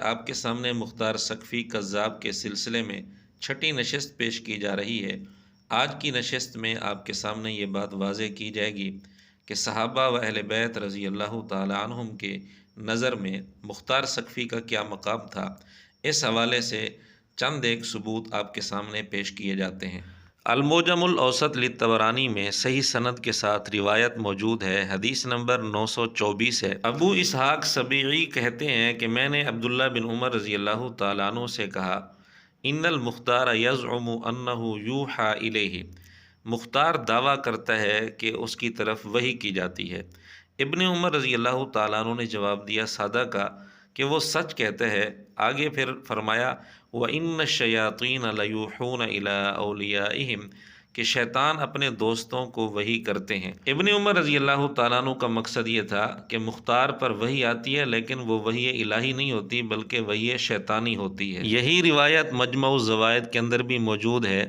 آپ کے سامنے مختار سقفی کذاب کے سلسلے میں چھٹی نشست پیش کی جا رہی ہے۔ آج کی نشست میں آپ کے سامنے یہ بات واضح کی جائے گی کہ صحابہ و اہل بیت رضی اللہ تعالی عنہم کے نظر میں مختار سقفی کا کیا مقام تھا، اس حوالے سے چند ایک ثبوت آپ کے سامنے پیش کیے جاتے ہیں۔ المعجم الاوسط للطبرانی میں صحیح سند کے ساتھ روایت موجود ہے، حدیث نمبر 924 ہے۔ ابو اسحاق سبیعی کہتے ہیں کہ میں نے عبداللہ بن عمر رضی اللہ تعالیٰ عنہ سے کہا، ان المختار یزعم انہ یوحی الیہ، مختار دعویٰ کرتا ہے کہ اس کی طرف وحی کی جاتی ہے۔ ابن عمر رضی اللہ تعالیٰ عنہ نے جواب دیا سادہ کا کہ وہ سچ کہتا ہے۔ آگے پھر فرمایا وَإِنَّ الشَّيَاطِينَ لَيُوحُونَ إِلَىٰ أَوْلِيَائِهِمْ، کہ شیطان اپنے دوستوں کو وحی کرتے ہیں۔ ابن عمر رضی اللہ تعالیٰ عنہ کا مقصد یہ تھا کہ مختار پر وحی آتی ہے لیکن وہ وحی الہی نہیں ہوتی بلکہ وحی شیطانی ہوتی ہے۔ یہی روایت مجمع الزوائد کے اندر بھی موجود ہے،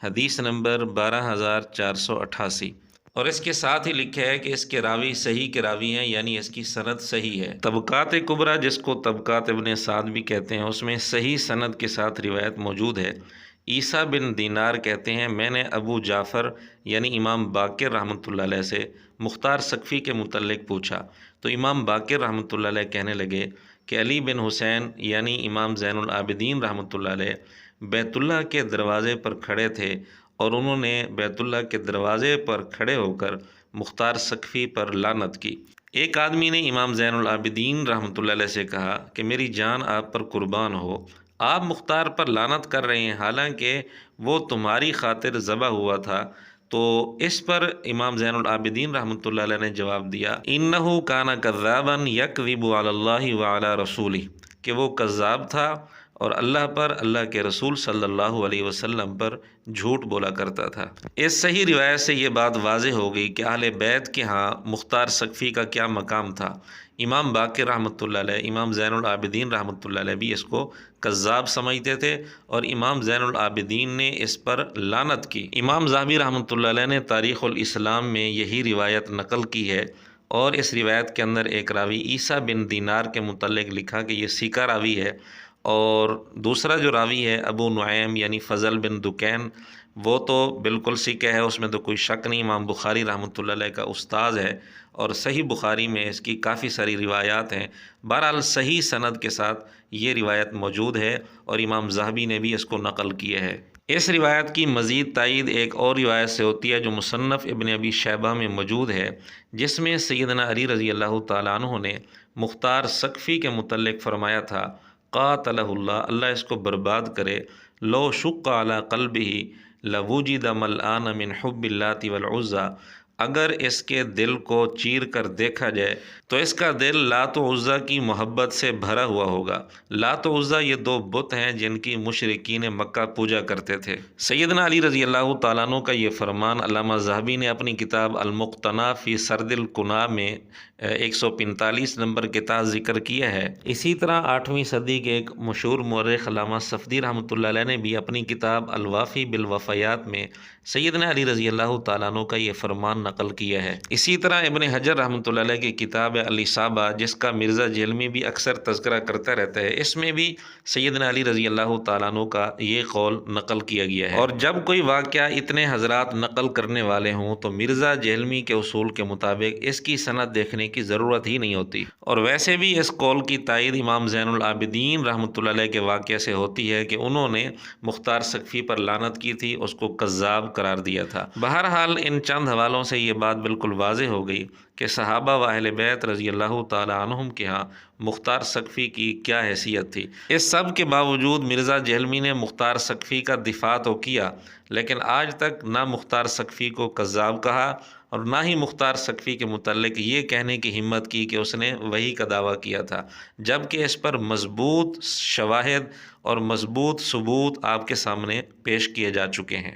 حدیث نمبر 12488، اور اس کے ساتھ ہی لکھا ہے کہ اس کے راوی صحیح کے راوی ہیں، یعنی اس کی سند صحیح ہے۔ طبقات کبریٰ، جس کو طبقات ابن سعد بھی کہتے ہیں، اس میں صحیح سند کے ساتھ روایت موجود ہے۔ عیسیٰ بن دینار کہتے ہیں میں نے ابو جعفر یعنی امام باقر رحمۃ اللہ علیہ سے مختار سقفی کے متعلق پوچھا تو امام باقر رحمۃ اللہ علیہ کہنے لگے کہ علی بن حسین یعنی امام زین العابدین رحمۃ اللہ علیہ بیت اللہ کے دروازے پر کھڑے تھے اور انہوں نے بیت اللہ کے دروازے پر کھڑے ہو کر مختار سقفی پر لعنت کی۔ ایک آدمی نے امام زین العابدین رحمۃ اللہ علیہ سے کہا کہ میری جان آپ پر قربان ہو، آپ مختار پر لعنت کر رہے ہیں حالانکہ وہ تمہاری خاطر ذبح ہوا تھا۔ تو اس پر امام زین العابدین رحمۃ اللہ علیہ نے جواب دیا انہ کان کذابا یکذب علی اللہ وعلی رسولہ، کہ وہ کذاب تھا اور اللہ پر، اللہ کے رسول صلی اللہ علیہ وسلم پر جھوٹ بولا کرتا تھا۔ اس صحیح روایت سے یہ بات واضح ہو گئی کہ اہل بیت کے ہاں مختار سقفی کا کیا مقام تھا۔ امام باقر رحمۃ اللہ علیہ، امام زین العابدین رحمۃ اللہ علیہ بھی اس کو کذاب سمجھتے تھے اور امام زین العابدین نے اس پر لعنت کی۔ امام ذہبی رحمۃ اللہ علیہ نے تاریخ الاسلام میں یہی روایت نقل کی ہے، اور اس روایت کے اندر ایک راوی عیسیٰ بن دینار کے متعلق لکھا کہ یہ سیکا راوی ہے، اور دوسرا جو راوی ہے ابو نعیم یعنی فضل بن دکین، وہ تو بالکل سیکا ہے، اس میں تو کوئی شک نہیں، امام بخاری رحمۃ اللہ علیہ کا استاذ ہے، اور صحیح بخاری میں اس کی کافی ساری روایات ہیں۔ بہرحال صحیح سند کے ساتھ یہ روایت موجود ہے اور امام ذہبی نے بھی اس کو نقل کیا ہے۔ اس روایت کی مزید تائید ایک اور روایت سے ہوتی ہے جو مصنف ابن ابی شیبہ میں موجود ہے، جس میں سیدنا علی رضی اللہ تعالیٰ عنہ نے مختار سقفی کے متعلق فرمایا تھا قاتلہ اللہ، اللہ اس کو برباد کرے، لو شق علی قلبہ لوجد ملآن من حب اللات والعزیٰ، اگر اس کے دل کو چیر کر دیکھا جائے تو اس کا دل لات و عزیٰ کی محبت سے بھرا ہوا ہوگا۔ لات و عزیٰ یہ دو بت ہیں جن کی مشرکین مکہ پوجا کرتے تھے۔ سیدنا علی رضی اللہ تعالیٰ عنہ کا یہ فرمان علامہ ذہبی نے اپنی کتاب المقتنع فی سرد القناع میں 145 نمبر کے تحت ذکر کیا ہے۔ اسی طرح 8ویں صدی کے ایک مشہور مورخ علامہ صفدی رحمۃ اللہ علیہ نے بھی اپنی کتاب الوافی بالوفیات میں سیدنا علی رضی اللہ تعالیٰ عنہ کا یہ فرمان نقل کیا ہے۔ اسی طرح ابن حجر رحمۃ اللہ علیہ کی کتاب الاصابہ، جس کا مرزا جہلمی بھی اکثر تذکرہ کرتا رہتا ہے، اس میں بھی سیدنا علی رضی اللہ تعالیٰ عنہ کا یہ قول نقل کیا گیا ہے۔ اور جب کوئی واقعہ اتنے حضرات نقل کرنے والے ہوں تو مرزا جہلمی کے اصول کے مطابق اس کی سند دیکھنے کی ضرورت ہی نہیں ہوتی، اور ویسے بھی اس قول کی تائید امام زین العابدین رحمۃ اللہ علیہ کے واقعے سے ہوتی ہے کہ انہوں نے مختار سقفی پر لعنت کی تھی، اس کو کذاب قرار دیا تھا۔ بہرحال ان چند حوالوں سے یہ بات بالکل واضح ہو گئی کہ صحابہ و اہل بیت رضی اللہ تعالی عنہم کے ہاں مختار سقفی کی کیا حیثیت تھی۔ اس سب کے باوجود مرزا جہلمی نے مختار سقفی کا دفاع تو کیا، لیکن آج تک نہ مختار سقفی کو کذاب کہا اور نہ ہی مختار سقفی کے متعلق یہ کہنے کی ہمت کی کہ اس نے وحی کا دعویٰ کیا تھا، جبکہ اس پر مضبوط شواہد اور مضبوط ثبوت آپ کے سامنے پیش کیے جا چکے ہیں۔